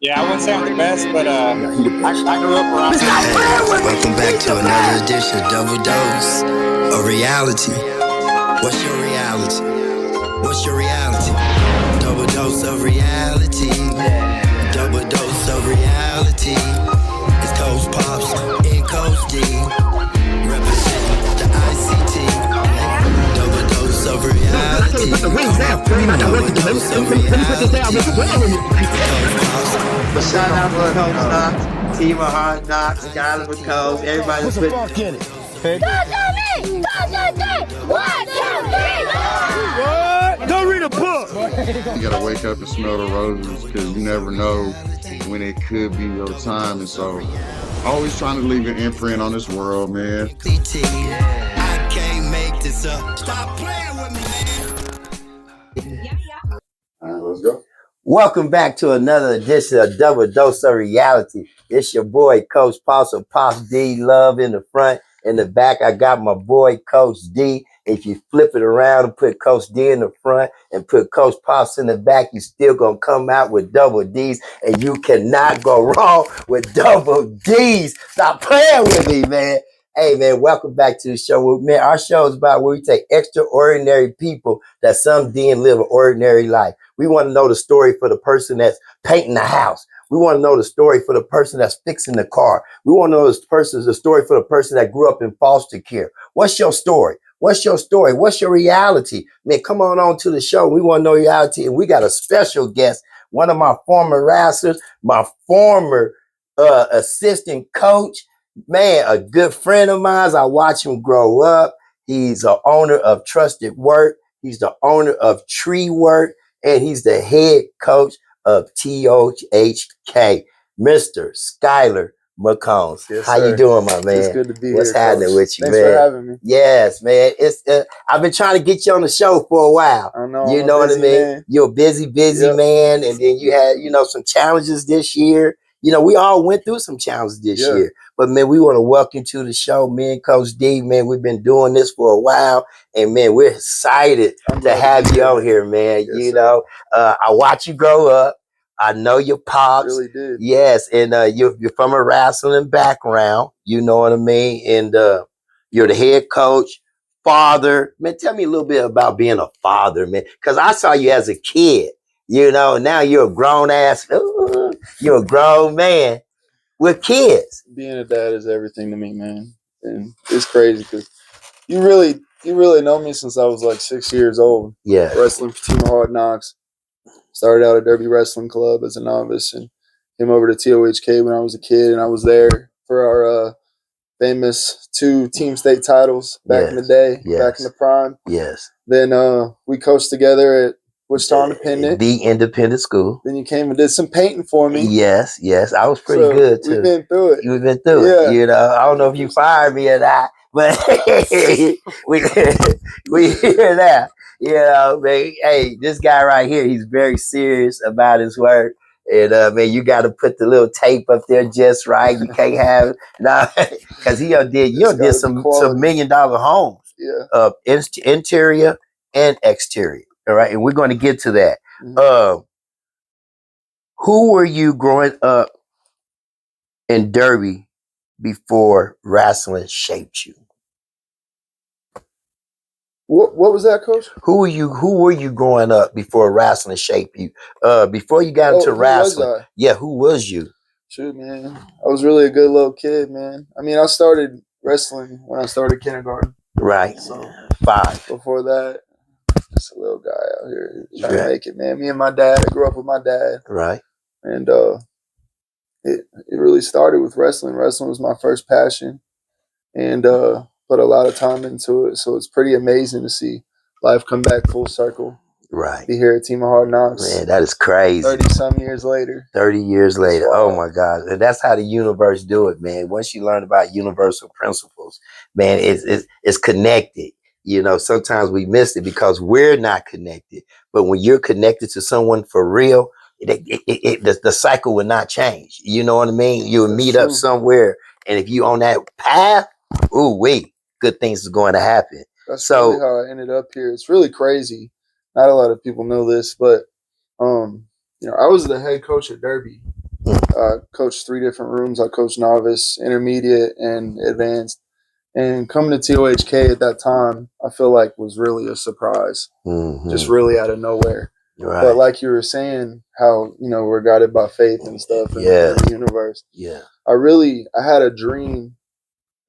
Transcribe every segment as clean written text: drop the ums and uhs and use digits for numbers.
Yeah, I wouldn't say I'm the best, but I grew up around. Welcome back to another edition of Double Dose of Reality. What's your reality? What's your reality? Double dose of reality. Double dose of reality. It's Coach Pops and Coach D. Representing the ICT. Double dose of reality. Double dose of reality. But shout out to Coach Knox, Team of Hard Knocks, Skyler McComb, everybody that's with Go read a book. You gotta wake up and smell the roses because you never know when it could be your time. And so, always trying to leave an imprint on this world, man. I can't make this up. Stop playing with me. All right, let's go. Welcome back to another edition of Double Dose of Reality. It's your boy, Coach Pops of Pops D. Love in the front. In the back, I got my boy, Coach D. If you flip it around and put Coach D in the front and put Coach Pops in the back, you still gonna come out with double D's, and you cannot go wrong with double D's. Stop playing with me, man. Hey, man, welcome back to the show. Man, our show is about where we take extraordinary people that some didn't live an ordinary life. We want to know the story for the person that's painting the house. We want to know the story for the person that's fixing the car. We want to know the story for the person that grew up in foster care. What's your story? What's your story? What's your reality? Man, come on to the show. We want to know reality. And we got a special guest, one of my former wrestlers, my former assistant coach, man, a good friend of mine. I watch him grow up. He's the owner of Trusted Work. He's the owner of Tree Work. And he's the head coach of TOHK, Mr. Skyler McComb. Yes, How sir. you doing, my man? It's good to be What's here. happening Coach. with you, Thanks man? for having me. Yes, man. It's I've been trying to get you on the show for a while. I know. You I'm know a what I busy mean? man. You're a busy Yep. man, and then you had some challenges this year. We all went through some challenges this year. But man, we want to welcome you to the show. Me and Coach D, man, we've been doing this for a while, and man, we're excited to have you on here, man. Yes, sir. I watch you grow up. I know your pops. Really did. Yes, and you're from a wrestling background. You know what I mean? And you're the head coach, father. Man, tell me a little bit about being a father, man. Because I saw you as a kid. Now you're a grown ass. You're a grown man with kids. Being a dad is everything to me, man. And it's crazy because you really know me since I was like 6 years old. Yeah. Wrestling for Team of Hard Knocks. Started out at Derby Wrestling Club as a novice and came over to TOHK when I was a kid. And I was there for our famous 2 team state titles back in the day, back in the prime. Yes. Then we coached together at Wichita Independent. The independent school. Then you came and did some painting for me. Yes. I was pretty good too. We've been through it. You've been through it. I don't know if you fired me or not, but we hear that. Man, hey, this guy right here, he's very serious about his work. And man, you got to put the little tape up there just right. You can't have because you did some $1 million homes. Yeah. Interior and exterior. All right, and we're going to get to that. Mm-hmm. Who were you growing up in Derby before wrestling shaped you? What was that, Coach? Who were you growing up before wrestling shaped you? Before you got into wrestling. Who was I? Yeah, who was you? Shoot, man. I was really a good little kid, man. I mean, I started wrestling when I started kindergarten. Right. So 5. before that, just a little guy out here trying to make it, man. Me and my dad, I grew up with my dad. Right. And it really started with wrestling. Wrestling was my first passion. And put a lot of time into it. So it's pretty amazing to see life come back full circle. Right. Be here at Team of Hard Knocks. Man, that is crazy. 30-some years later. 30 years later. Oh, my God. And that's how the universe do it, man. Once you learn about universal principles, man, it's connected. Sometimes we miss it because we're not connected. But when you're connected to someone for real, the cycle will not change. You know what I mean? You'll meet up somewhere. And if you on that path, good things is going to happen. That's really how I ended up here. It's really crazy. Not a lot of people know this, but I was the head coach at Derby I coached 3 different rooms. I coached novice, intermediate, and advanced. And coming to TOHK at that time, I feel like was really a surprise, just really out of nowhere. Right. But like you were saying, how, you know, we're guided by faith and stuff in the universe. Yeah. I had a dream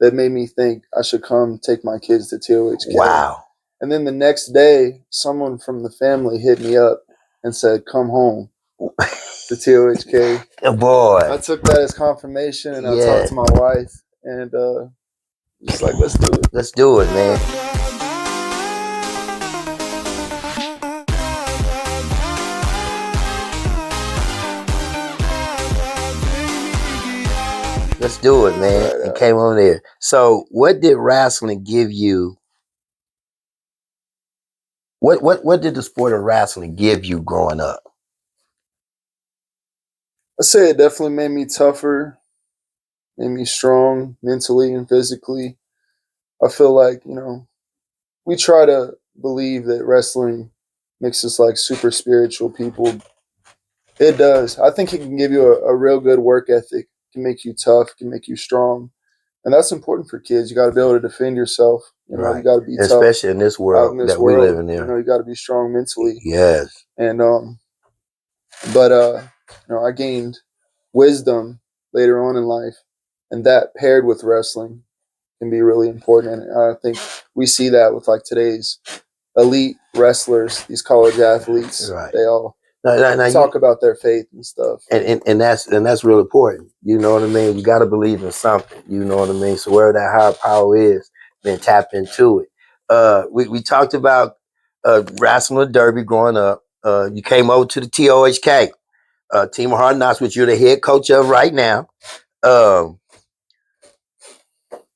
that made me think I should come take my kids to TOHK. Wow. And then the next day, someone from the family hit me up and said, come home to TOHK. Boy. I took that as confirmation, and I talked to my wife, and just like, let's do it. Let's do it, man. Let's do it, man. Right, it came on there. So what did wrestling give you? What did the sport of wrestling give you growing up? I say it definitely made me tougher, made me strong mentally and physically. I feel like, you know, we try to believe that wrestling makes us like super spiritual people. It does. I think it can give you a real good work ethic. It can make you tough, can make you strong. And that's important for kids. You got to be able to defend yourself. You know, you got to be tough. Especially in this world that we live in. You know, you got to be strong mentally. Yes. And you know, I gained wisdom later on in life, and that paired with wrestling can be really important. And I think we see that with like today's elite wrestlers, these college athletes. Right. They all now talk about their faith and stuff. And that's real important. You know what I mean? You got to believe in something. You know what I mean? So wherever that higher power is, then tap into it. We talked about wrestling derby growing up. You came over to the TOHK, Team of Hard Knocks, which you're the head coach of right now.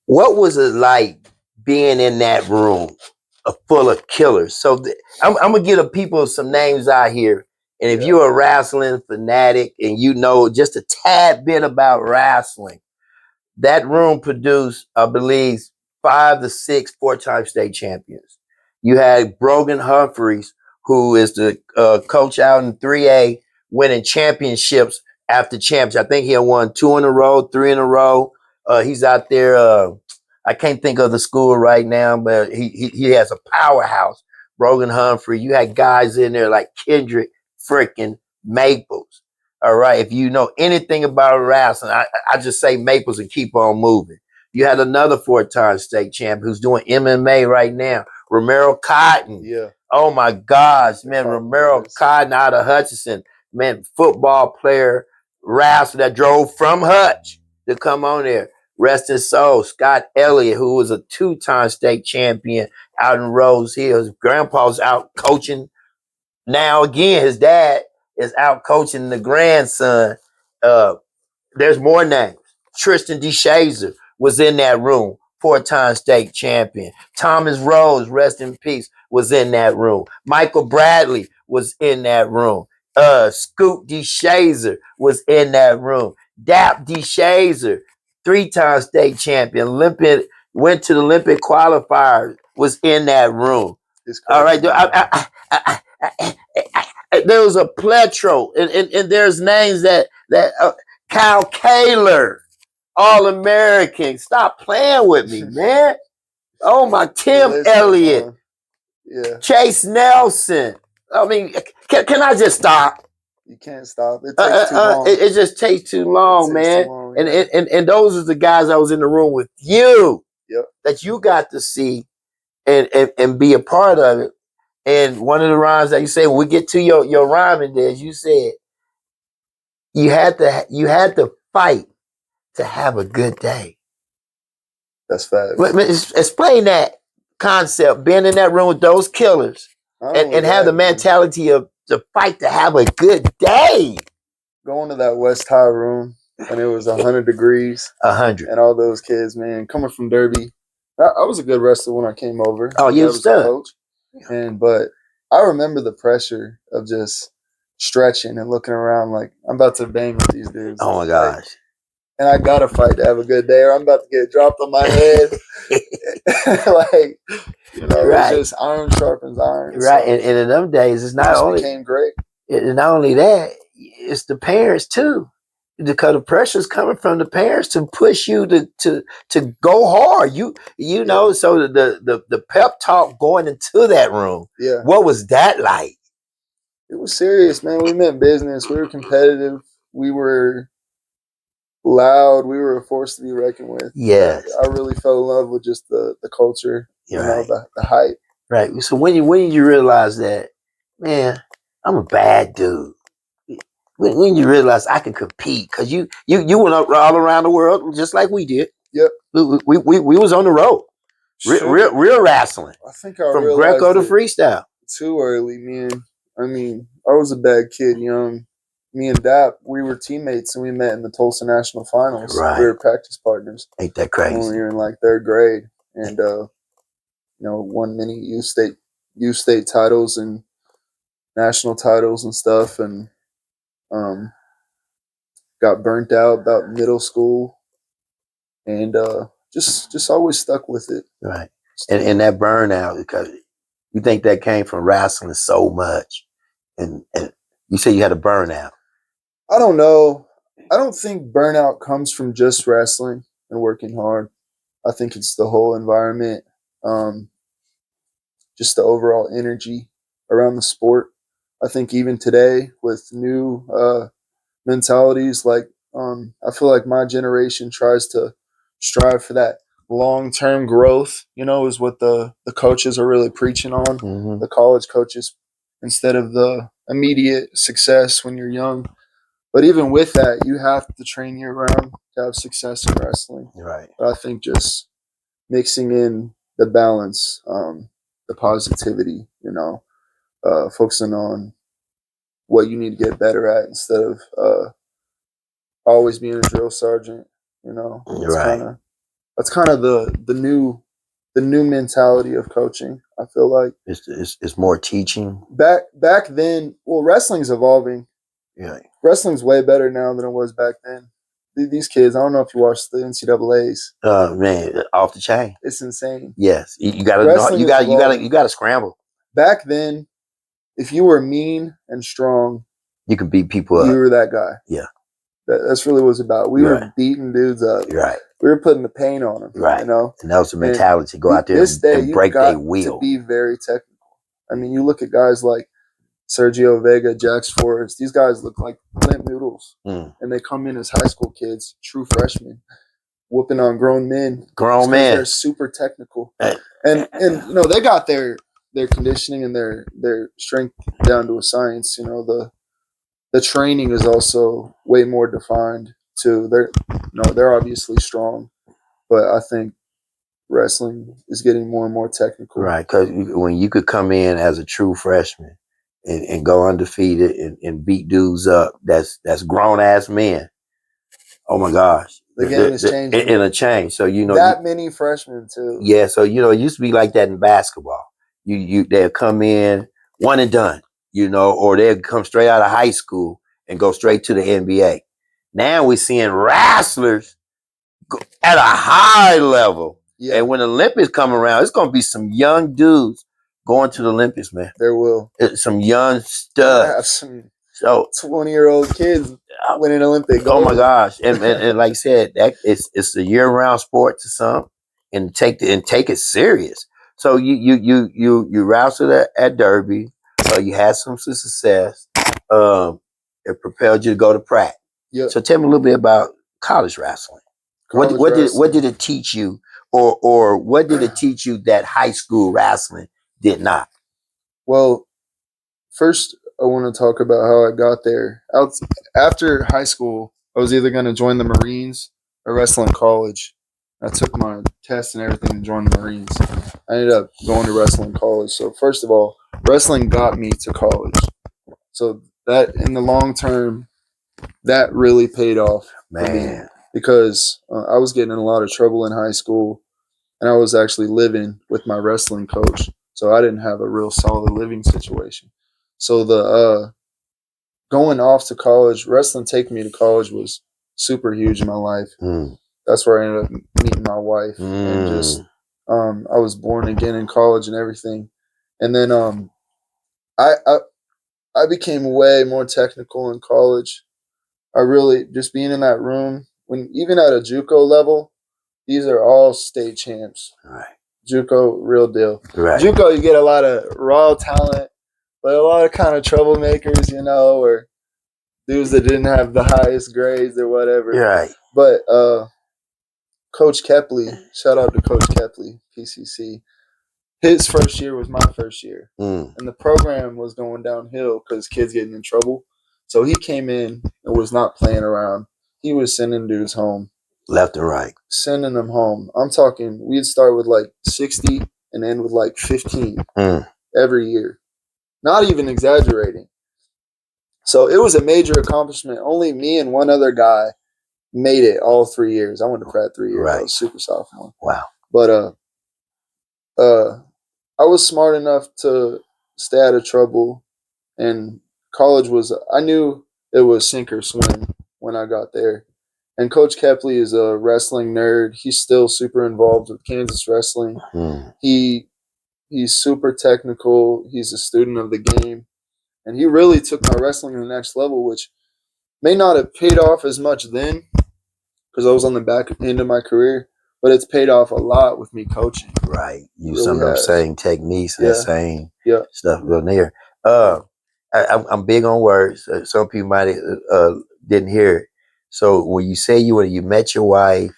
What was it like being in that room full of killers? So I'm going to give the people some names out here. And if you're a wrestling fanatic and you know just a tad bit about wrestling, that room produced, I believe, 5 to 6 4-time state champions. You had Brogan Humphreys, who is the coach out in 3A, winning championships after champions. I think he had won 2 in a row, 3 in a row. He's out there. I can't think of the school right now, but he has a powerhouse. Brogan Humphrey. You had guys in there like Kendrick freaking Maples. All right. If you know anything about wrestling, I just say Maples and keep on moving. You had another 4-time state champ who's doing MMA right now, Romero Cotton. Yeah. Oh my gosh, man, Romero Cotton out of Hutchinson, man, football player, wrestler that drove from Hutch to come on there. Rest his soul. Scott Elliott, who was a 2-time state champion out in Rose Hill. His grandpa's out coaching. Now again, his dad is out coaching the grandson. There's more names. Tristan DeShazer was in that room, 4-time state champion. Thomas Rose, rest in peace, was in that room. Michael Bradley was in that room. Scoop DeShazer was in that room. Dap DeShazer, 3-time state champion, Olympic, went to the Olympic qualifier, was in that room. All right, there was a plethora, and there's names that Kyle Kaler, All-American. Stop playing with me, man. Oh my, Tim Elliott, Chase Nelson. I mean, can I just stop? You can't stop. It takes too long. It just takes too long, man. Long, and those are the guys I was in the room with you. Yep. That you got to see and be a part of it. And one of the rhymes that you say, when we get to your rhyming there, as you said, you had to fight to have a good day. That's facts. Explain that concept, being in that room with those killers and have the mentality of to fight to have a good day. Going to that West High room when it was 100 degrees. 100. And all those kids, man, coming from Derby. I was a good wrestler when I came over. Oh, you was a coach. But I remember the pressure of just stretching and looking around like I'm about to bang with these dudes. Oh my gosh. And I gotta fight to have a good day or I'm about to get dropped on my head. Like, you know, it's just iron sharpens iron. Right. So, and in them days, it's not only became great. It's not only that, it's the parents too. because the pressure's coming from the parents to push you to go hard. You know, so the pep talk going into that room. Yeah. What was that like? It was serious, man. We meant business. We were competitive. We were loud. We were a force to be reckoned with. Yes. I really fell in love with just the culture, you know, the hype. Right. So when you realize that, man, I'm a bad dude. When you realize I can compete, because you went up all around the world just like we did. Yep. We was on the road. Real wrestling. I think I from realized Greco to freestyle. Too early, man. I mean, I was a bad kid, young. Me and Dap, we were teammates, and we met in the Tulsa National Finals. Right. We were practice partners. Ain't that crazy? When we were in like third grade, and you know, won many youth state titles and national titles and stuff, and got burnt out about middle school, and just always stuck with it. Right. And that burnout, because you think that came from wrestling so much, and you say you had a burnout. I don't know. I don't think burnout comes from just wrestling and working hard. I think it's the whole environment, just the overall energy around the sport. I think even today with new mentalities, like I feel like my generation tries to strive for that long-term growth, you know, is what the coaches are really preaching on, the college coaches, instead of the immediate success when you're young. But even with that, you have to train year-round to have success in wrestling. Right. But I think just mixing in the balance, the positivity, you know, focusing on what you need to get better at instead of always being a drill sergeant, you know. That's kind of the new mentality of coaching. I feel like it's more teaching. Back then, well, wrestling's evolving. Yeah. Wrestling's way better now than it was back then. These kids, I don't know if you watched the NCAA's. Man, off the chain. It's insane. Yes, you gotta scramble. Back then, if you were mean and strong, you could beat people up. You were that guy. Yeah, that's really what it's about. We were beating dudes up. Right. We were putting the pain on them. Right. You know, and that was the mentality. Go out there and break their wheel. To be very technical. I mean, you look at guys like Sergio Vega, Jax Forrest. These guys look like limp noodles, and they come in as high school kids, true freshmen, whooping on grown men. They're super technical, and you know they got their conditioning and their strength down to a science. You know the training is also way more defined too. They're obviously strong, but I think wrestling is getting more and more technical. Right, because when you could come in as a true freshman and go undefeated and beat dudes up, that's grown ass men. Oh my gosh, the game is changing in a change. So you know that many freshmen too. Yeah, so you know it used to be like that in basketball. They'll come in one and done, you know, or they'll come straight out of high school and go straight to the NBA. Now we're seeing wrestlers go at a high level. Yeah. And when the Olympics come around, it's going to be some young dudes going to the Olympics, man. There will. Some young studs. Some 20-year-old kids winning Olympic gold. Oh my gosh. And like I said, it's a year-round sport to some, and take it serious. So you wrestled at Derby, you had some success. It propelled you to go to Pratt. Yep. So tell me a little bit about college wrestling. What did it teach you, or what did it teach you that high school wrestling did not? Well, first I want to talk about how I got there. After high school, I was either going to join the Marines or wrestle in college. I took my test and everything to join the Marines. I ended up going to wrestle in college. So first of all, wrestling got me to college. So that in the long term, that really paid off for me, because I was getting in a lot of trouble in high school, and I was actually living with my wrestling coach. So I didn't have a real solid living situation. So the going off to college, wrestling taking me to college was super huge in my life. That's where I ended up meeting my wife, and just I was born again in college and everything. And then I became way more technical in college. I really just being in that room when even at a JUCO level, these are all state champs. Right. JUCO, real deal. Right. JUCO, you get a lot of raw talent, but a lot of kind of troublemakers, you know, or dudes that didn't have the highest grades or whatever. Right. But Coach Kepley, shout out to Coach Kepley, PCC. His first year was my first year. And the program was going downhill because kids getting in trouble. So he came in and was not playing around. He was sending dudes home. Left and right. Sending them home. I'm talking, we'd start with like 60 and end with like 15 every year. Not even exaggerating. So it was a major accomplishment. Only me and one other guy made it all 3 years. I went to Pratt 3 years. Right. I was super sophomore. Wow. But I was smart enough to stay out of trouble, and college was, I knew it was sink or swim when I got there. And Coach Kepley is a wrestling nerd. He's still super involved with Kansas wrestling. He's super technical. He's a student of the game. And he really took my wrestling to the next level, which may not have paid off as much then because I was on the back end of my career, but it's paid off a lot with me coaching. Right. You Really some of them has. same techniques and the same stuff going there. I'm big on words. Some people might didn't hear it. So when you say when you met your wife,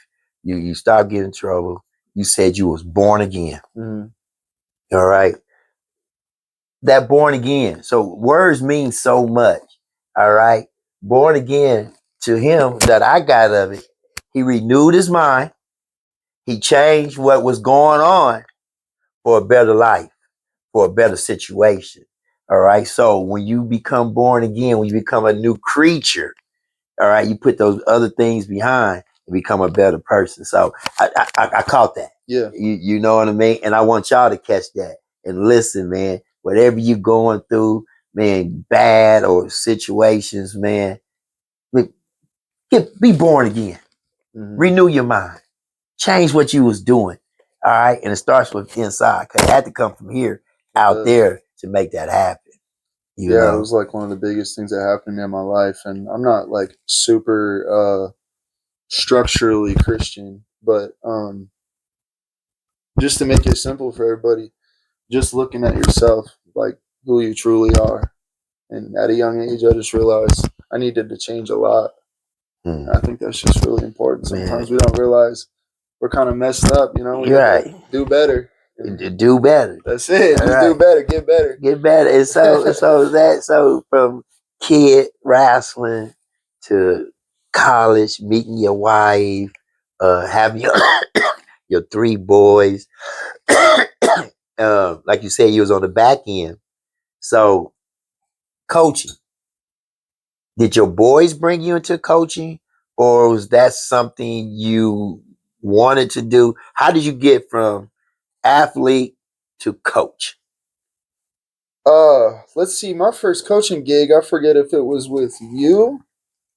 you stopped getting in trouble, you said you was born again. All right. That born again. So words mean so much. All right. Born again, to him, that I got of it, he renewed his mind. He changed what was going on for a better life, for a better situation. All right. So when you become born again, when you become a new creature, all right, you put those other things behind and become a better person. So I caught that. Yeah. You know what I mean? And I want y'all to catch that and listen, man. Whatever you're going through, man, bad or situations, man, be born again. Renew your mind. Change what you was doing. All right. And it starts with inside, because it had to come from here out there to make that happen. You know? It was like one of the biggest things that happened to me in my life. And I'm not like super structurally Christian, but just to make it simple for everybody, just looking at yourself, like who you truly are. And at a young age, I just realized I needed to change a lot. I think that's just really important. Sometimes we don't realize we're kind of messed up, you know? We do better. Do better. That's it. Just do better. Get better. Get better. And so from kid wrestling to college, meeting your wife, having your 3 boys. Like you said, you was on the back end. So coaching. Did your boys bring you into coaching, or was that something you wanted to do? How did you get from athlete to coach? Let's see. My first coaching gig, I forget if it was with you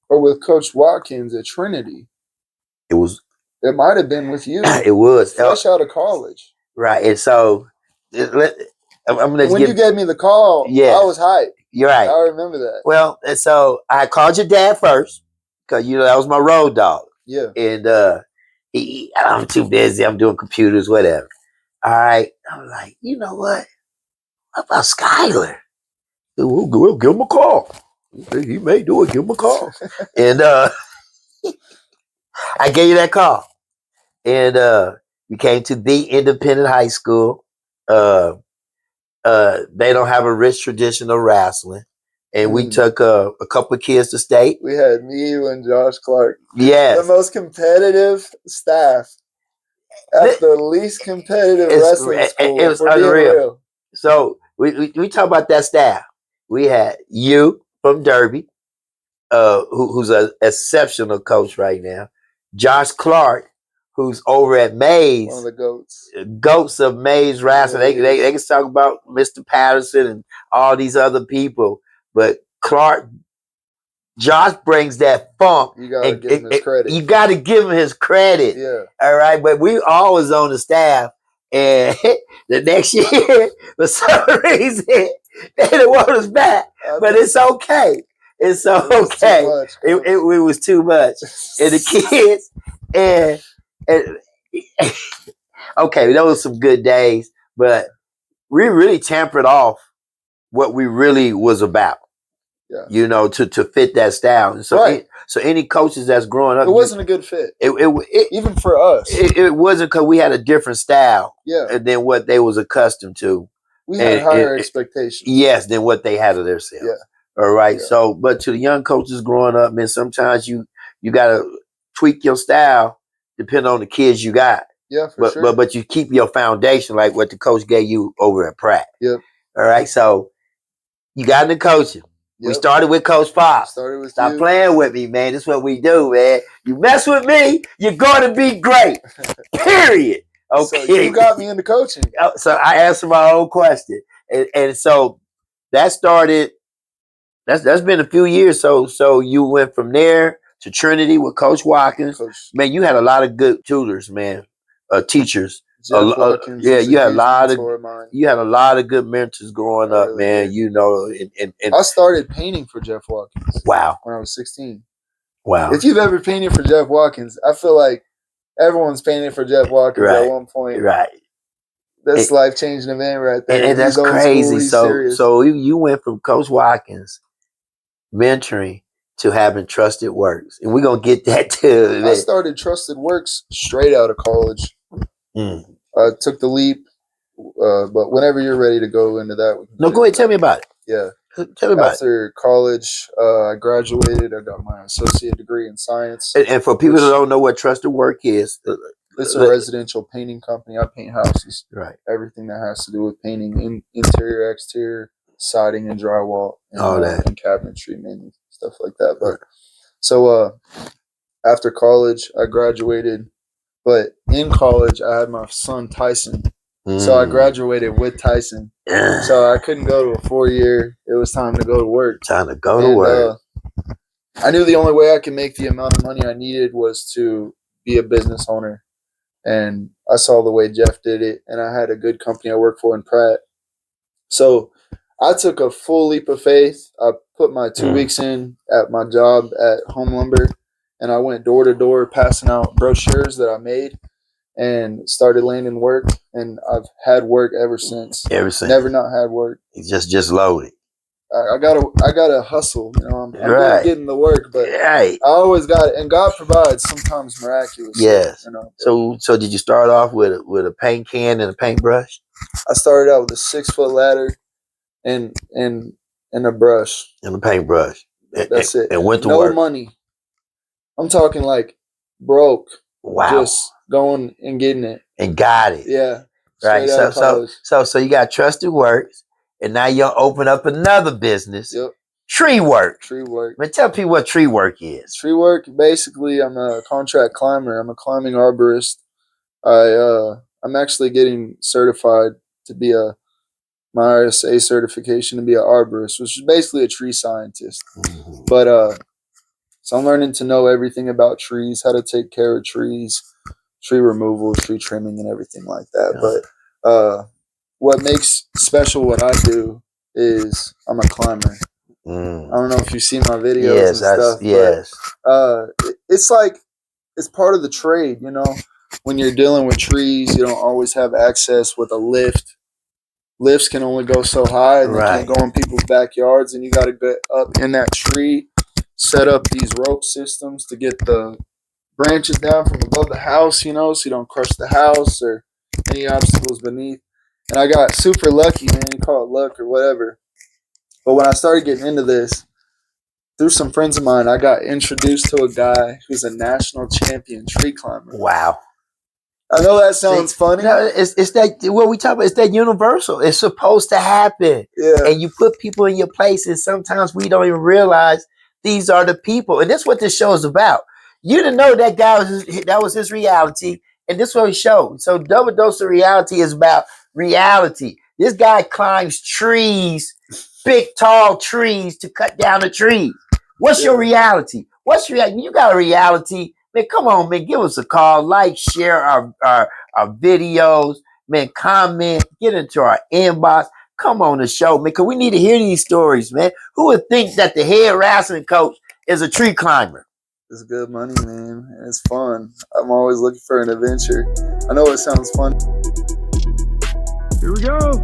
or with Coach Watkins at Trinity. It might have been with you. It was fresh out of college, right? And so, when you gave me the call, I was hyped. You're right. I remember that. Well, and so I called your dad first because that was my road dog. Yeah. And I'm too busy. I'm doing computers, whatever. All right. I'm like, you know what? What about Skyler? We'll give him a call. He may do it. Give him a call. And I gave you that call. And we came to the independent high school. They don't have a rich tradition of wrestling. And we took a couple of kids to state. We had me, you, and Josh Clark. Yes. The most competitive staff at the least competitive wrestling school. It was unreal. So we talk about that staff. We had you from Derby, who's an exceptional coach right now. Josh Clark, who's over at Mays. One of the goats. Goats of Mays wrestling. They can talk about Mr. Patterson and all these other people. But Josh brings that funk. You gotta give him his credit. You gotta give him his credit. Yeah. All right. But we always on the staff. And the next year, for some reason, they didn't want us back. But it's okay. And so, It was too okay, much, it was too much. And the kids, and okay, those were some good days, but we really tempered off what we really was about. Yeah. You know, to fit that style. And so, Right. so any coaches that's growing up, It wasn't a good fit. It Even for us. it wasn't because we had a different style Yeah. than what they was accustomed to. We had And- higher and- expectations. Yes, than what they had of themselves. Yeah. All right. Yeah. So, but to the young coaches growing up, man, sometimes you gotta tweak your style depending on the kids you got. Yeah, for sure. But you keep your foundation like what the coach gave you over at Pratt. Yep. All right. So you got into coaching. We Yep. started with Coach Pop. Started with Stop you. playing with me, man. This is what we do, man. You mess with me, you're going to be great. Period. Okay. So you got me into coaching. So I answered my own question, and so that started. That's been a few years. So you went from there to Trinity with Coach Watkins. Coach Man, you had a lot of good tutors, man. Teachers. Jeff Watkins. Yeah, was you had a huge lot of mentor mine. you had a lot of good mentors growing I up, really man. did. You know, and I started painting for Jeff Watkins wow, when I was 16. wow. If you've ever painted for Jeff Watkins, I feel like everyone's painting for Jeff Watkins Right. at one point. Right. That's life-changing event right there. And that's He's old crazy. school, he's So serious. so you went from Coach Watkins mentoring to having Trusted Works, and we're gonna get that too. I started Trusted Works straight out of college. Mm. I took the leap, but whenever you're ready to go into that, we can No, get go ahead. into Tell me about it. that. Yeah. Tell me about it. After college, I graduated. I got my associate degree in science. And for people that don't know what Trusted Work is, It's a residential painting company. I paint houses. right? Everything that has to do with painting, interior, exterior, siding, and drywall, and, All that. and cabinetry, mainly stuff like that. But so after college, I graduated. But in college, I had my son Tyson. So I graduated with Tyson. So I couldn't go to a 4-year. It was time to go to work. Time to go to work. I knew the only way I could make the amount of money I needed was to be a business owner. And I saw the way Jeff did it. And I had a good company I worked for in Pratt. So I took a full leap of faith. I put my 2 weeks in at my job at Home Lumber. And I went door to door passing out brochures that I made and started landing work. And I've had work ever since. Ever since. Never not had work. It's just loaded. I gotta hustle. You know, I'm good Right. at getting the work, but Right. I always got it. And God provides sometimes miraculously. Yes. You know, So did you start off with a paint can and a paintbrush I started out with a 6-foot ladder and a brush. and a paintbrush? That's it. And went to no work. money. I'm talking like broke. Wow. Just going and getting it. And got it. Yeah. Right. Straight out of college. So you got Trusted Works, and now you'll open up another business. Yep. Tree Work. Tree work. Man, tell people what Tree Work is. Tree work. Basically, I'm a contract climber. I'm a climbing arborist. I'm actually getting certified to be my RSA certification to be an arborist, which is basically a tree scientist. Mhm. But so I'm learning to know everything about trees, how to take care of trees, tree removal, tree trimming, and everything like that. Yeah. But what makes special what I do is I'm a climber. Mm. I don't know if you've seen my videos Yes, and stuff. yes. But, it's like it's part of the trade, you know. When you're dealing with trees, you don't always have access with a lift. Lifts can only go so high, and they Right. can't go in people's backyards, and you got to get up in that tree, set up these rope systems to get the branches down from above the house, you know, so you don't crush the house or any obstacles beneath. And I got super lucky, man. You call it luck or whatever. But when I started getting into this, through some friends of mine, I got introduced to a guy who's a national champion tree climber. Wow. I know that sounds funny. No, it's that what we talk about. It's that universal. It's supposed to happen, Yeah. and you put people in your place, and sometimes we don't even realize these are the people. And that's what this show is about. You didn't know that guy was his reality, and this is what he showed. So Double Dose of Reality is about reality. This guy climbs trees, big tall trees, to cut down the trees. What's your reality? What's your you got a reality? Man, come on, man. Give us a call. Like, share our videos. Man, comment. Get into our inbox. come on the show, man, because we need to hear these stories, man. Who would think that the head wrestling coach is a tree climber? It's good money, man. And it's fun. I'm always looking for an adventure. I know it sounds fun. Here we go.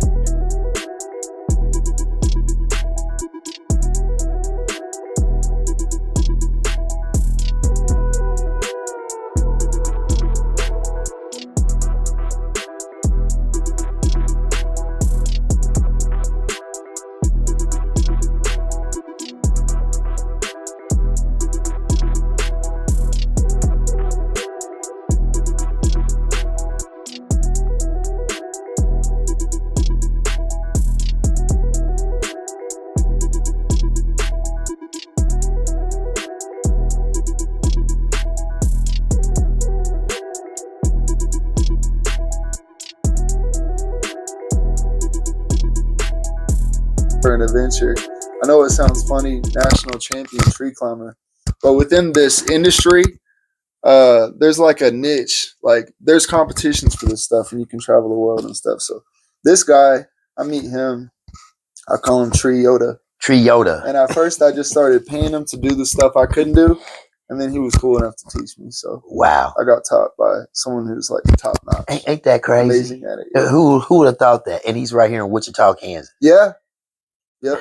For an adventure. I know it sounds funny, national champion tree climber, but within this industry, there's like a niche. Like there's competitions for this stuff, and you can travel the world and stuff. So this guy, I meet him. I call him Tree Yoda. Tree Yoda. And at first, I just started paying him to do the stuff I couldn't do, and then he was cool enough to teach me. So wow, I got taught by someone who's like top notch. Ain't that crazy? Amazing at it. Yeah. Who would have thought that? And he's right here in Wichita, Kansas. Yeah. Yep.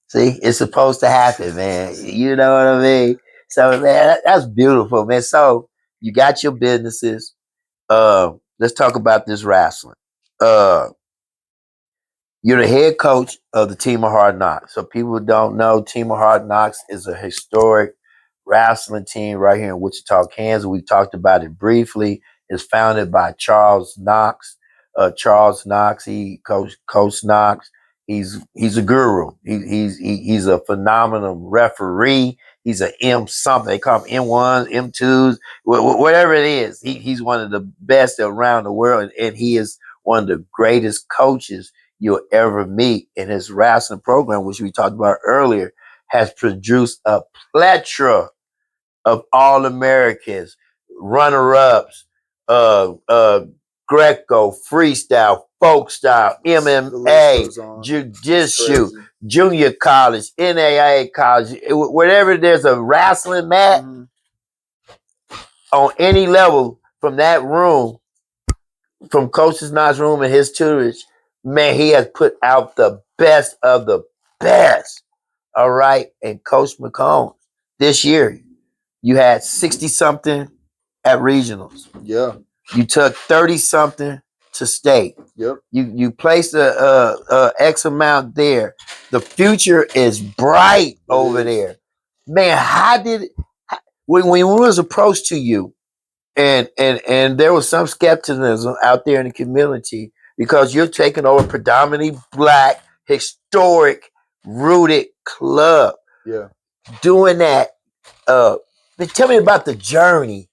See, it's supposed to happen, man. You know what I mean? So, man, that's beautiful, man. So, you got your businesses. Let's talk about this wrestling. You're the head coach of the Team of Hard Knocks. So, people who don't know, Team of Hard Knocks is a historic wrestling team right here in Wichita, Kansas. We talked about it briefly. It's founded by Charles Knox. Charles Knox, Coach Knox. He's a guru. He's a phenomenal referee. He's an M something. They call him M1s, M2s, whatever it is. He's one of the best around the world, and he is one of the greatest coaches you'll ever meet. And his wrestling program, which we talked about earlier, has produced a plethora of All-Americans, runner-ups, Greco, freestyle, folk style, MMA, jiu-jitsu, junior college, NAIA college, wherever there's a wrestling mat on any level from that room, from Coach Knox's room and his tutorage, man, he has put out the best of the best. All right. And Coach McComb, this year, you had 60-something at regionals. Yeah. You took 30-something to state. Yep. You placed a X amount there. The future is bright over there. Man, when it was approached to you, and there was some skepticism out there in the community because you're taking over predominantly Black, historic, rooted club. Yeah. Doing that, tell me about the journey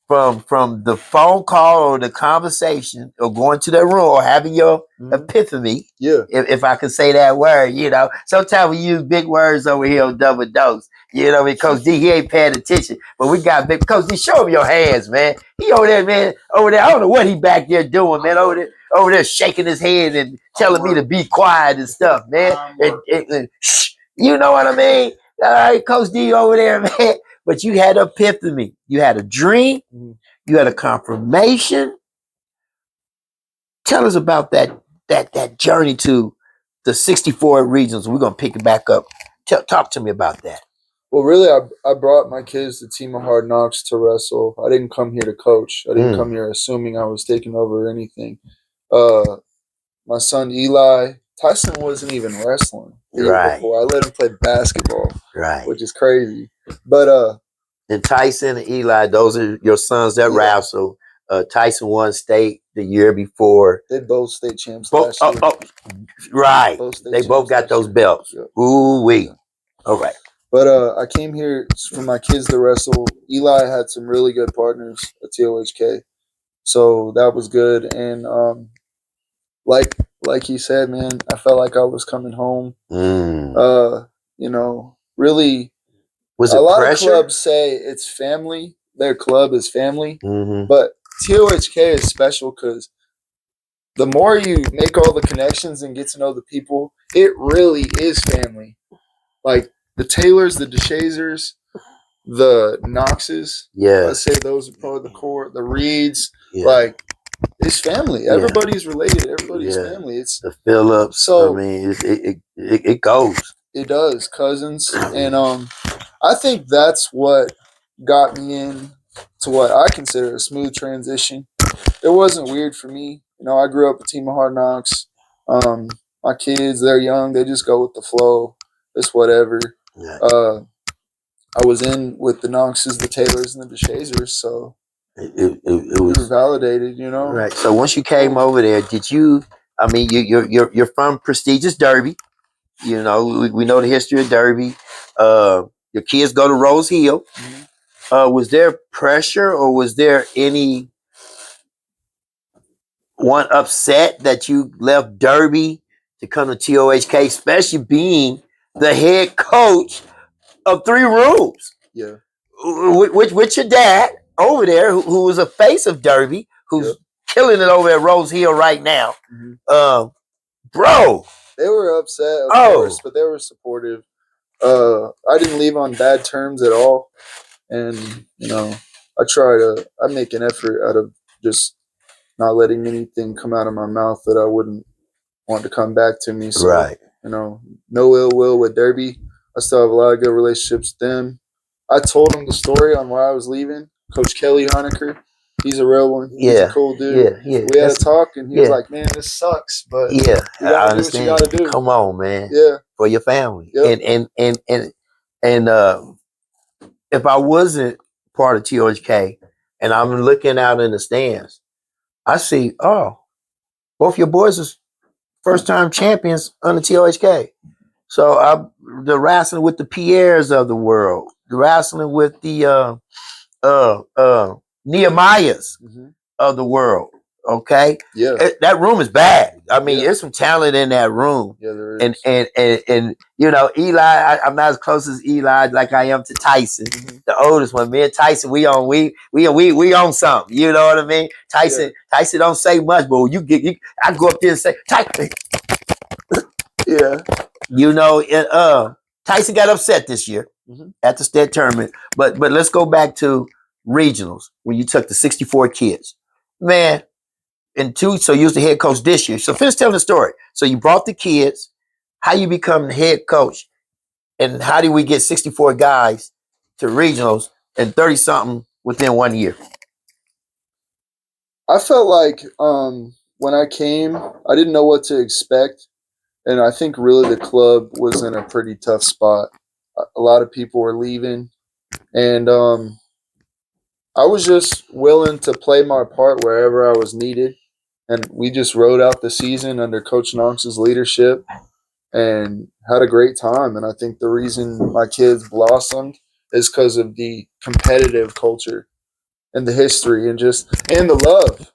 from the phone call or the conversation or going to the room or having your epiphany. Yeah. If I can say that word, you know. Sometimes we use big words over here on Double Dose. You know, because D, he ain't paying attention. But we got big, because D, show him your hands, man. He over there, man. Over there, I don't know what he back there doing, man. Over there shaking his head and telling me to be quiet and stuff, man. And shh, you know what I mean? All right, Coach D over there, man. But you had an epiphany. You had a dream. You had a confirmation. Tell us about that journey to the 64 regions. We're gonna pick it back up. Talk to me about that. Well, really, I brought my kids to Team of Hard Knocks to wrestle. I didn't come here to coach. I didn't come here assuming I was taking over anything. My son Eli, Tyson wasn't even wrestling. Right. Before. I let him play basketball. Right. Which is crazy. But and Tyson and Eli, those are your sons that wrestle. Tyson won state the year before. They both state champs last year. Right. They both got those belts. Yeah. Ooh-wee. Yeah. All right. But I came here for my kids to wrestle. Eli had some really good partners at TOHK. So that was good. And like he said, man, I felt like I was coming home. You know, really, was it a lot pressure? of clubs say it's family. Their club is family. But TOHK is special because the more you make all the connections and get to know the people, it really is family. Like the Taylors, the DeShazers, the Knoxes. Yeah. Let's say those are probably the core. The Reeds, Yeah. like it's family. Yeah. Everybody's related. Everybody's Yeah. family. It's The Phillips. So- I mean, it goes. It does, cousins, and I think that's what got me in to what I consider a smooth transition. It wasn't weird for me. You know, I grew up a team of Hard Knocks. My kids, they're young. They just go with the flow. It's whatever. Yeah. I was in with the Knoxes, the Taylors, and the DeShazers, so It we was were validated. You know, right. So once you came over there, did you? I mean, you're from prestigious Derby. You know, we know the history of Derby. Your kids go to Rose Hill. Was there pressure, or was there any one upset that you left Derby to come to TOHK, especially being the head coach of 3 rooms? yeah. With your dad over there, who was a face of Derby, who's killing it over at Rose Hill right now. Bro. They were upset, of course, but they were supportive. I didn't leave on bad terms at all. And, you know, I make an effort out of just not letting anything come out of my mouth that I wouldn't want to come back to me. So, Right. you know, no ill will with Derby. I still have a lot of good relationships with them. I told them the story on why I was leaving. Coach Kelly Honecker, he's a real one. He's a cool dude. Yeah. We had a talk, and he was like, "Man, this sucks, but yeah, you I gotta do what you understand. gotta do." Come on, man. Yeah, For your family. Yep. And if I wasn't part of TOHK and I'm looking out in the stands, I see, both your boys is first time champions on the TOHK. So the wrestling with the Pierres of the world, the wrestling with the Nehemiahs of the world. Okay, yeah, that room is bad. I mean, there's some talent in that room. yeah. There is. And you know, Eli, I'm not as close as Eli like I am to Tyson, the oldest one. Me and Tyson, we on something. You know what I mean? Tyson don't say much, but when I go up there and say, Tyson. Yeah. You know, Tyson got upset this year at the state tournament. But let's go back to regionals when you took the 64 kids. Man, so you was the head coach this year. So finish telling the story. So you brought the kids, how you become the head coach, and how did we get 64 guys to regionals and 30-something within 1 year? I felt like when I came, I didn't know what to expect. And I think really the club was in a pretty tough spot. A lot of people were leaving. And I was just willing to play my part wherever I was needed. And we just rode out the season under Coach Knox's leadership and had a great time. And I think the reason my kids blossomed is because of the competitive culture and the history and the love.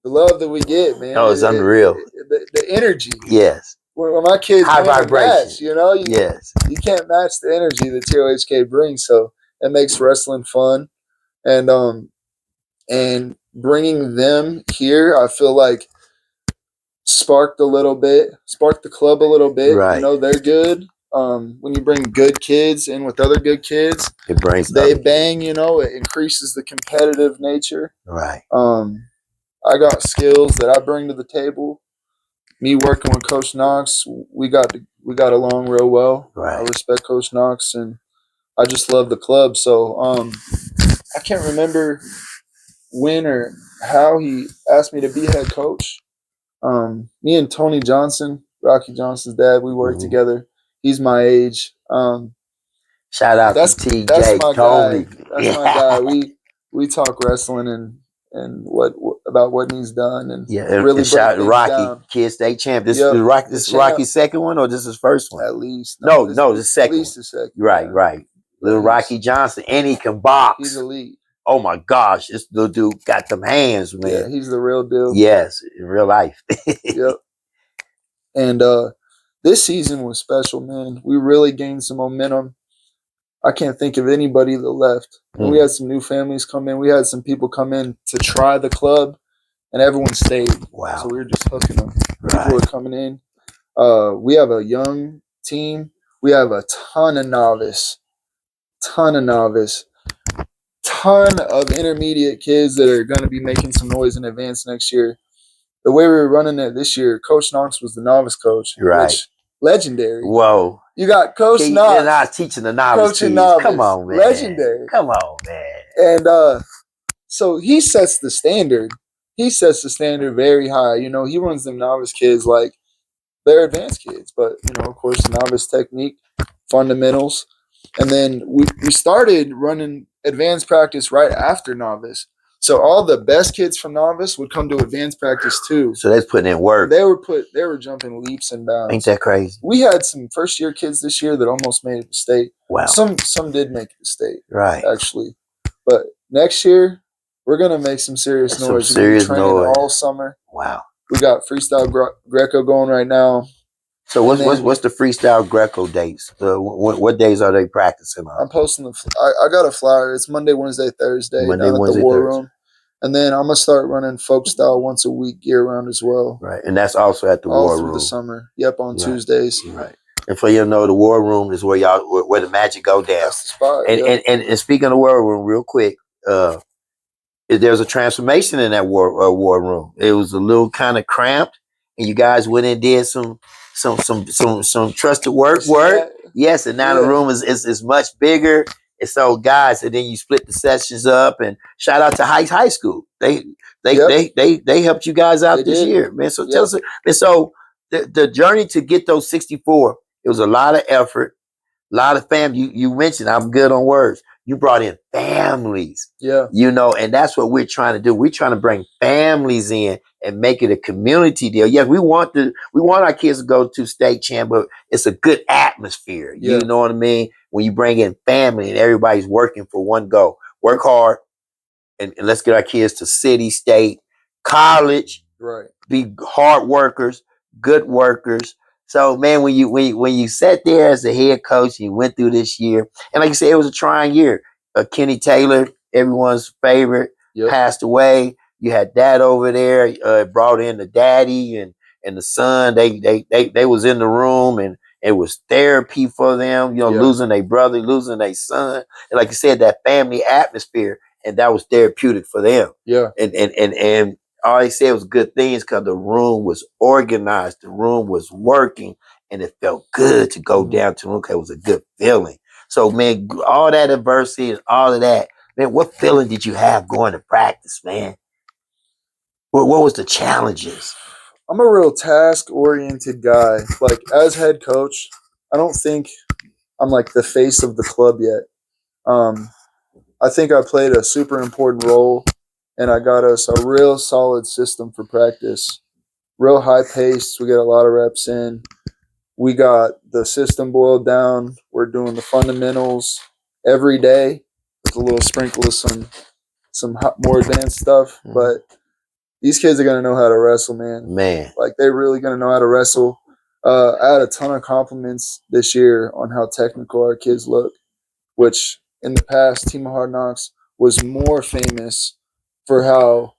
The love that we get, man. Oh, it's unreal. The energy. Yes. When my kids high vibration, match, you know, you can't match the energy that TOHK brings. So it makes wrestling fun, and bringing them here, I feel like sparked the club a little bit. Right. You know, they're good. When you bring good kids in with other good kids, they bang. You know, it increases the competitive nature. Right. I got skills that I bring to the table. Me working with Coach Knox, we got along real well. Right. I respect Coach Knox, and I just love the club. So I can't remember when or how he asked me to be head coach. Me and Tony Johnson, Rocky Johnson's dad, we worked together. He's my age. Shout out to TJ. That's my Tony. guy. That's my guy. We talk wrestling and what about what needs done and really shout break Rocky down. Kid State champ. This is Rocky's second one, or this is his first one? At least no, the second. At least the second. Right. Little Rocky Johnson, and he can box. He's elite. Oh my gosh, this little dude got them hands, man. Yeah, he's the real deal. Yes, in real life. Yep. And this season was special, man. We really gained some momentum. I can't think of anybody that left. We had some new families come in. We had some people come in to try the club and everyone stayed. Wow. So we were just hooking them. Right. People were coming in. We have a young team. We have a ton of novice, ton of intermediate kids that are going to be making some noise in advance next year. The way we were running it this year, Coach Knox was the novice coach. Right. Which, legendary. Whoa. You got Coach Knox. You're not teaching the novice Coaching kids. novice. Come on, man. Legendary. Come on, man. And so he sets the standard. He sets the standard very high. You know, he runs them novice kids like they're advanced kids. But, you know, of course, novice technique, fundamentals. And then we started running advanced practice right after novice. So all the best kids from novice would come to advanced practice too. So they're putting in work. They were jumping leaps and bounds. Ain't that crazy? We had some first year kids this year that almost made it to state. Wow. Some did make it to state. Right. Actually. But next year we're gonna make some serious noise. Some serious we're training noise all summer. Wow. We got freestyle Greco going right now. So what's the freestyle Greco dates? What days are they practicing on? I'm posting I got a flyer. It's Monday, Wednesday, Thursday Monday, down at Wednesday, the War Thursday. Room. And then I'm gonna start running folk style once a week year round as well. Right. And that's also at the all War through Room. the summer. Yep, on Right. Tuesdays. Right. And for you to know, the War Room is where the magic go down. That's the spot. And, yep. and speaking of War Room, real quick, there's a transformation in that war room. It was a little kind of cramped, and you guys went and did some trusted work. Yes, and now the room is much bigger. And so, guys, and then you split the sessions up. And shout out to High School. They helped you guys out this year, man. So tell us. And so the journey to get those 64, it was a lot of effort, a lot of family. You mentioned I'm good on words. You brought in families. Yeah. You know, and that's what we're trying to do. We're trying to bring families in and make it a community deal. Yes, we want our kids to go to state champ, but it's a good atmosphere. Yeah. You know what I mean? When you bring in family and everybody's working for one goal. Work hard and let's get our kids to city, state, college. Right. Be hard workers, good workers. So, man, when you sat there as the head coach, you went through this year, and like you said, it was a trying year. Kenny Taylor, everyone's favorite, passed away. You had dad over there, brought in the daddy and the son. They was in the room, and it was therapy for them. You know, losing their brother, losing their son, and like you said, that family atmosphere, and that was therapeutic for them. Yeah, and all they said was good things because the room was organized, the room was working, and it felt good to go down to the room because it was a good feeling. So, man, all that adversity and all of that, man, what feeling did you have going to practice, man? What was the challenges? I'm a real task-oriented guy. Like, as head coach, I don't think I'm like the face of the club yet. I think I played a super important role, and I got us a real solid system for practice. Real high pace. We get a lot of reps in. We got the system boiled down. We're doing the fundamentals every day with a little sprinkle of some more advanced stuff. But these kids are going to know how to wrestle, man. Man. Like, they're really going to know how to wrestle. I had a ton of compliments this year on how technical our kids look, which in the past, Team of Hard Knocks was more famous for how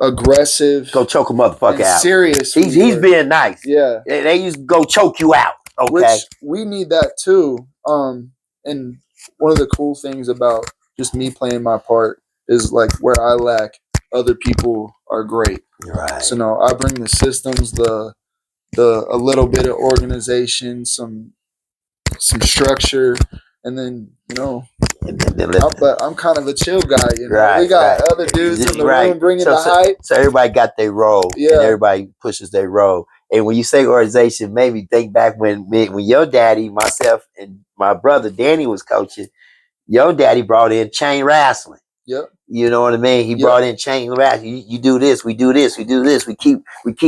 aggressive, go choke a motherfucker out. Serious. He's being nice. Yeah. They used to go choke you out. Okay. Which we need that too. And one of the cool things about just me playing my part is like where I lack, other people are great. Right. So no, I bring the systems, a little bit of organization, some structure, and then but I'm kind of a chill guy. You know? Right, we got other dudes in the room bringing the hype. So everybody got their role. Yeah. And everybody pushes their role. And when you say organization, made me think back when your daddy, myself, and my brother Danny was coaching. Your daddy brought in chain wrestling. Yep. You know what I mean? He brought in chain wrestling. You do this, we do this, we do this. We keep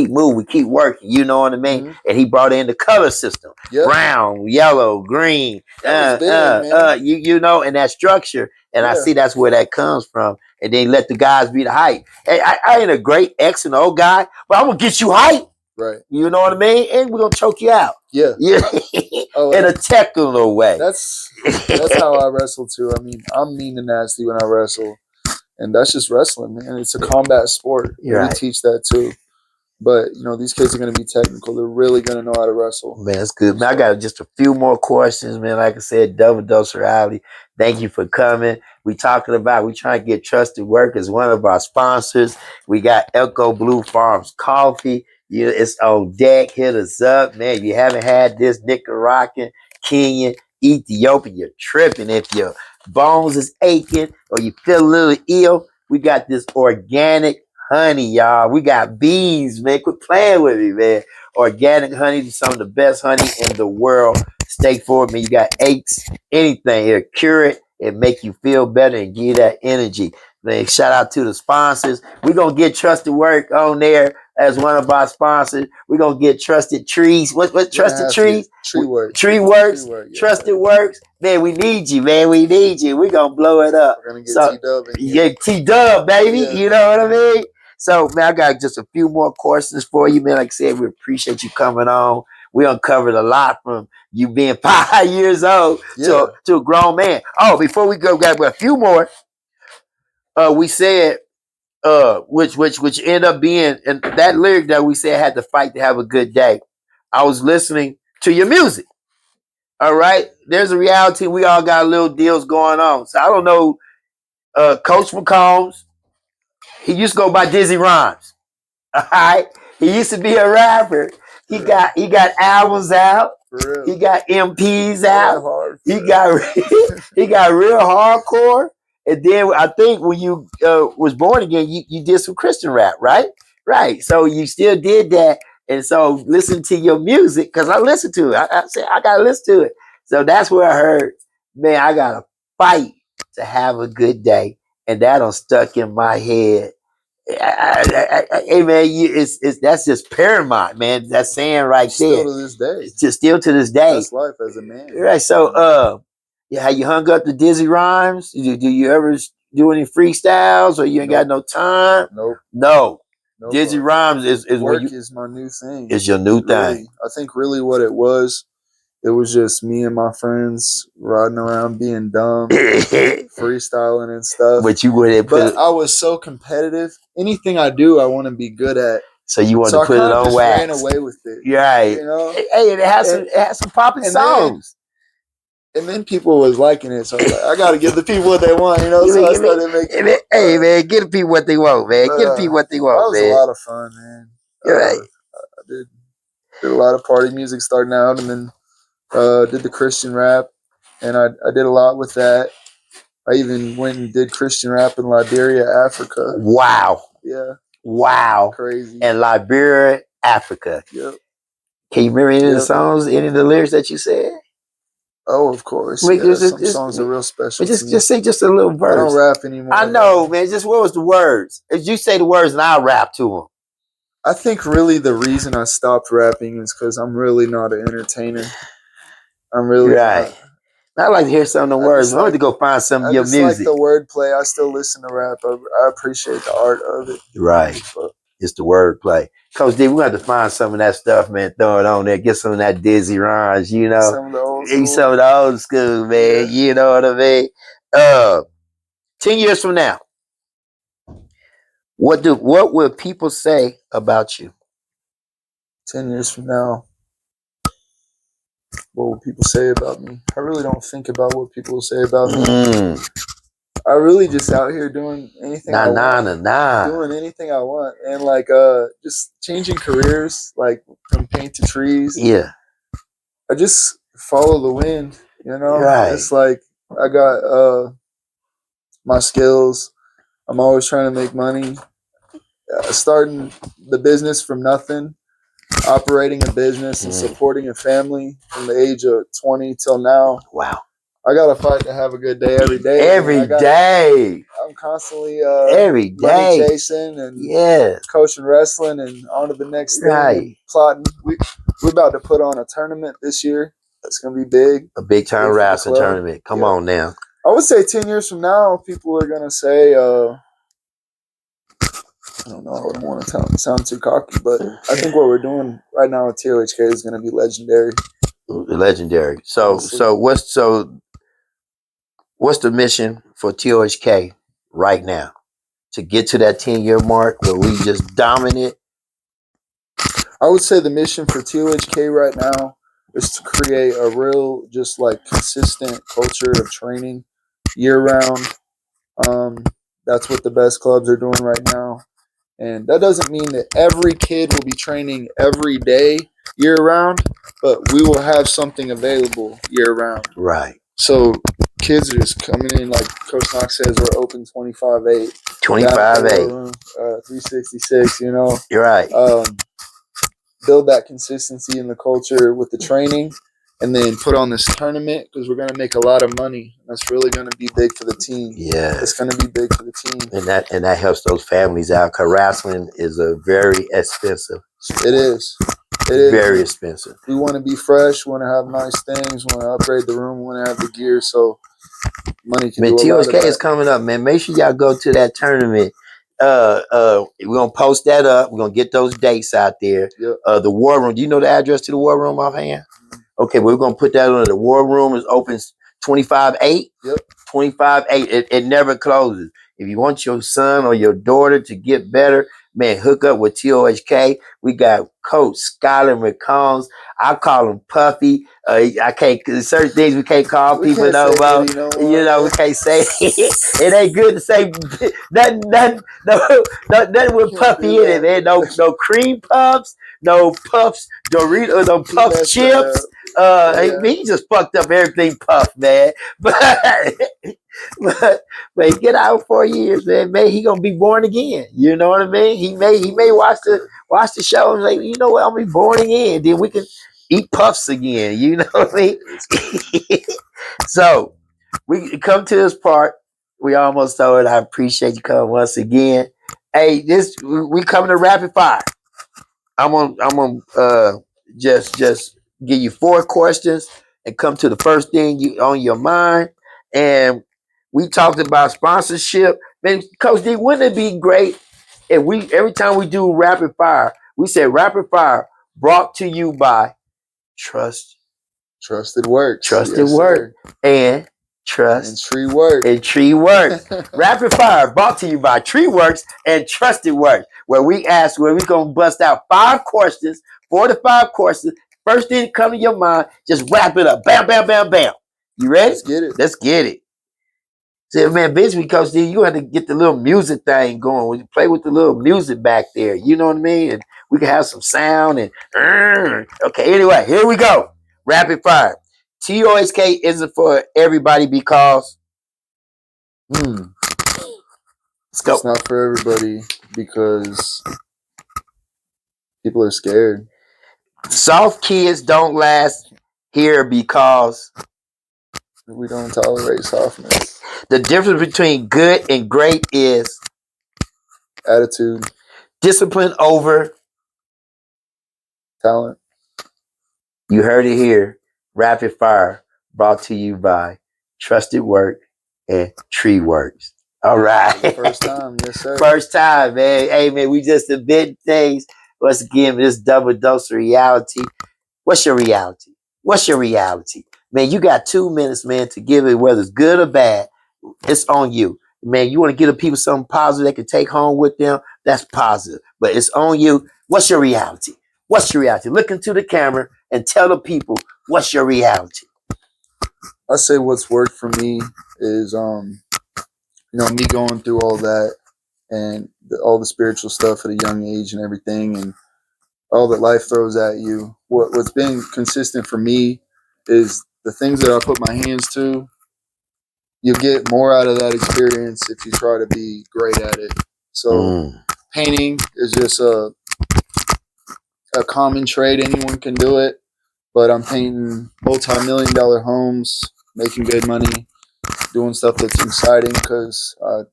moving, we keep working. You know what I mean? Mm-hmm. And he brought in the color system: brown, yellow, green. You know, and that structure. And I see that's where that comes from. And then let the guys be the hype. Hey, I ain't a great X and O guy, but I'm gonna get you hype. Right. You know what I mean? And we're gonna choke you out. Yeah. In a technical way. That's how I wrestle too. I mean, I'm mean and nasty when I wrestle. And that's just wrestling, man. It's a combat sport. You're We right. teach that too. But, these kids are going to be technical. They're really going to know how to wrestle. Man, that's good. Man, I got just a few more questions, man. Like I said, Double Dose Reality, thank you for coming. We trying to get Trusted Work as one of our sponsors. We got Echo Blue Farms Coffee. It's on deck. Hit us up, man. If you haven't had this Nicaraguan, Kenyan, Ethiopian, you're tripping. If your bones is aching or you feel a little ill, we got this organic honey, y'all. We got bees, man. Quit playing with me, man. Organic honey, some of the best honey in the world. Stay for it, man. You got aches, anything. It'll cure it and make you feel better and give you that energy. Man, shout out to the sponsors. We're going to get Trusted Work on there as one of our sponsors. We're going to get Trusted Trees. What's Trusted Trees? Tree Work. Tree Works. Work, yeah. Trusted Works. Man, we need you, man. We need you. We're going to blow it up. We're going to get T-Dub in here. Yeah, T-Dub, baby. Yeah. You know what I mean? So, man, I got just a few more questions for you, man. Like I said, we appreciate you coming on. We uncovered a lot from you being 5 years old to a grown man. Oh, before we go, got a few more. We said, which ended up being, and that lyric that we said had to fight to have a good day. I was listening to your music. All right, there's a reality. We all got little deals going on. So I don't know, Coach McComb. He used to go by Dizzy Rhymes. All right. He used to be a rapper. He got albums out. For real. He got MPs out. Hard, he got real hardcore. And then I think when you was born again, you did some Christian rap, right? Right. So you still did that. And so listen to your music, because I listened to it. I said, I gotta listen to it. So that's where I heard, man, I gotta fight to have a good day. And that done stuck in my head. Hey man, that's just paramount, man. That saying right there. Still to this day. Still to this day. That's life as a man. Right. So how you hung up the Dizzy Rhymes? Do you ever do any freestyles, or you ain't got no time? Nope. No. Dizzy Rhymes is work is my new thing. It's your new thing. I think really what it was just me and my friends riding around being dumb, freestyling and stuff. But you wouldn't I was so competitive. Anything I do, I want to be good at. So you want to put it on wax. Ran away with it. Right. You know? Hey, it has some popping songs. And then people was liking it, so I was like, I gotta give the people what they want, you know. So I started making. Hey man, give the people what they want, man. Give the people what they want, man. That was a lot of fun, man. Right. I did a lot of party music starting out, and then did the Christian rap, and I did a lot with that. I even went and did Christian rap in Liberia, Africa. Wow. Yeah. Wow. Crazy. And Liberia, Africa. Yep. Can you remember any of the songs, any of the lyrics that you said? Oh, of course. Wait, some songs are real special. Just say just a little verse. I don't rap anymore. I know, man. Just what was the words? If you say the words and I'll rap to them. I think really the reason I stopped rapping is because I'm really not an entertainer. I'm really right. I'd like to hear some of the words. I want to go find some of your music. I like the wordplay. I still listen to rap. I appreciate the art of it. Right. It's the wordplay. Coach D, we have to find some of that stuff, man. Throw it on there. Get some of that Dizzy Rhymes, you know. Some of the old school. Some of the old school, man. Yeah. You know what I mean? 10 years from now, what will people say about you? 10 years from now, what will people say about me? I really don't think about what people will say about me. I really just out here doing anything I want. Doing anything I want. And like just changing careers, like from paint to trees. Yeah. I just follow the wind, you know? Right. It's like I got my skills. I'm always trying to make money. Starting the business from nothing, operating a business and supporting a family from the age of 20 till now. Wow. I got to fight to have a good day every day. Every day. I'm constantly every day money chasing and coaching wrestling and on to the next thing. And plotting. We're about to put on a tournament this year. It's going to be big. A big time wrestling tournament. Come on now. I would say 10 years from now, people are going to say, I don't know. I wouldn't want to sound too cocky, but I think what we're doing right now at TOHK is going to be legendary. Legendary. So what's the mission for TOHK right now? to get to that 10-year mark where we just dominant? I would say the mission for TOHK right now is to create a real, just like consistent culture of training year round. That's what the best clubs are doing right now. And that doesn't mean that every kid will be training every day year round, but we will have something available year round. Right. So kids are just coming in, like Coach Knox says, we're open 25/8. 25/8. 366, you know. You're right. Build that consistency in the culture with the training, and then put on this tournament because we're going to make a lot of money. That's really going to be big for the team. Yeah. It's going to be big for the team. And that helps those families out because wrestling is a very expensive sport. It is. It is. Very expensive. We want to be fresh, want to have nice things, want to upgrade the room, want to have the gear, so money can do a lot of TOHK that. is coming up, man. Make sure y'all go to that tournament. We're gonna post that up. We're gonna get those dates out there. Yep. The War Room. Do you know the address to the War Room offhand? Okay, we're gonna put that on. The War Room is open 25/8. Yep. 25/8. It never closes. If you want your son or your daughter to get better, man, hook up with TOHK. We got Coach Skyler McComb. I call him Puffy. I can't. Certain things we can't call people no more. You know, we can't say it ain't good to say nothing with Puffy in it, man. No cream puffs, no puffs, Doritos, no puff chips. He just fucked up everything puff, man. But get out 4 years, man. Maybe he gonna be born again. You know what I mean? He may watch the show and like, you know what, I'm gonna be born again. Then we can eat puffs again. You know what I mean? So we come to this part. We almost told. I appreciate you coming once again. Hey, we coming to rapid fire. I'm gonna just give you 4 questions and come to the first thing you on your mind. And we talked about sponsorship. Man, Coach D, wouldn't it be great if every time we do rapid fire, we say rapid fire brought to you by Trusted Works. Trusted Work. And Trust. And Tree Work. And Tree Works. Rapid fire brought to you by Tree Works and Trusted Works, where we gonna bust out 5 questions, 4 to 5 questions. First thing that come to your mind, just wrap it up. Bam, bam, bam, bam. You ready? Let's get it. Let's get it. Say, man, basically, Coach D, you have to get the little music thing going. When you play with the little music back there, you know what I mean? And we can have some sound and okay. Anyway, here we go. Rapid fire. TOHK isn't for everybody because let's go. It's not for everybody because people are scared. Soft kids don't last here because we don't tolerate softness. The difference between good and great is attitude. Discipline over talent. You heard it here. Rapid fire brought to you by Trusted Work and Tree Works. All right. First time, yes, sir. First time, man. Hey, man, we just admit things. Once again, this double dose of reality. What's your reality? What's your reality? Man, you got 2 minutes, man, to give it, whether it's good or bad. It's on you. Man, you want to give the people something positive they can take home with them? That's positive. But it's on you. What's your reality? What's your reality? Look into the camera and tell the people, what's your reality? I say what's worked for me is, me going through all that and all the spiritual stuff at a young age and everything and all that life throws at you. What's been consistent for me is the things that I put my hands to, you get more out of that experience if you try to be great at it. So painting is just a common trade. Anyone can do it, but I'm painting multi-million-dollar homes, making good money, doing stuff that's exciting because I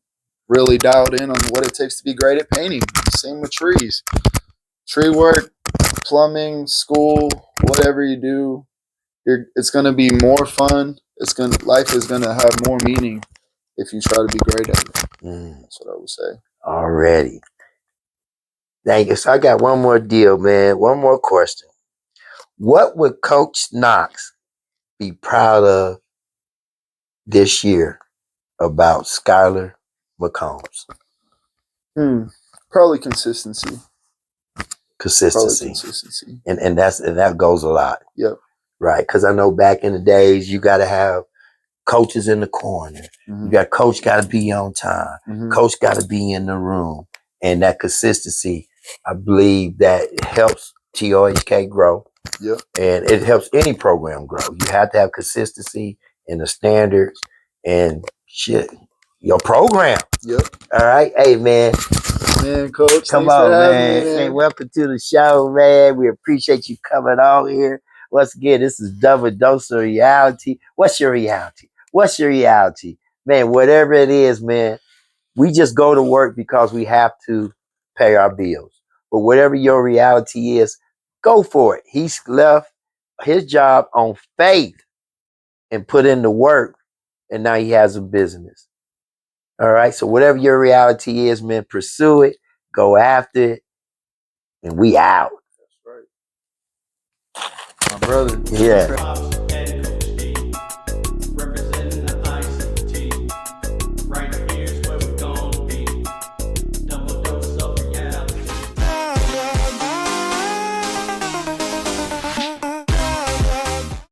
really dialed in on what it takes to be great at painting. Same with trees. Tree work, plumbing, school, whatever you do, it's going to be more fun. Life is going to have more meaning if you try to be great at it. That's what I would say. Already. Thank you. So I got one more deal, man. One more question. What would Coach Knox be proud of this year about Skyler McComb? Probably consistency. Consistency. Probably consistency. And that goes a lot. Yep. Right. Because I know back in the days, you got to have coaches in the corner. Mm-hmm. You got coach got to be on time. Mm-hmm. Coach got to be in the room. And that consistency, I believe that helps TOHK grow. Yep. And it helps any program grow. You have to have consistency in the standards and shit. Your program. Yep. All right. Hey, man. Man, Coach. Come thanks on, for having man. me, man. Hey, welcome to the show, man. We appreciate you coming on here. Once again, this is Double Dose of Reality. What's your reality? What's your reality? Man, whatever it is, man, we just go to work because we have to pay our bills. But whatever your reality is, go for it. He's left his job on faith and put in the work, and now he has a business. All right. So whatever your reality is, man, pursue it, go after it, and we out. That's right. My brother. Yeah.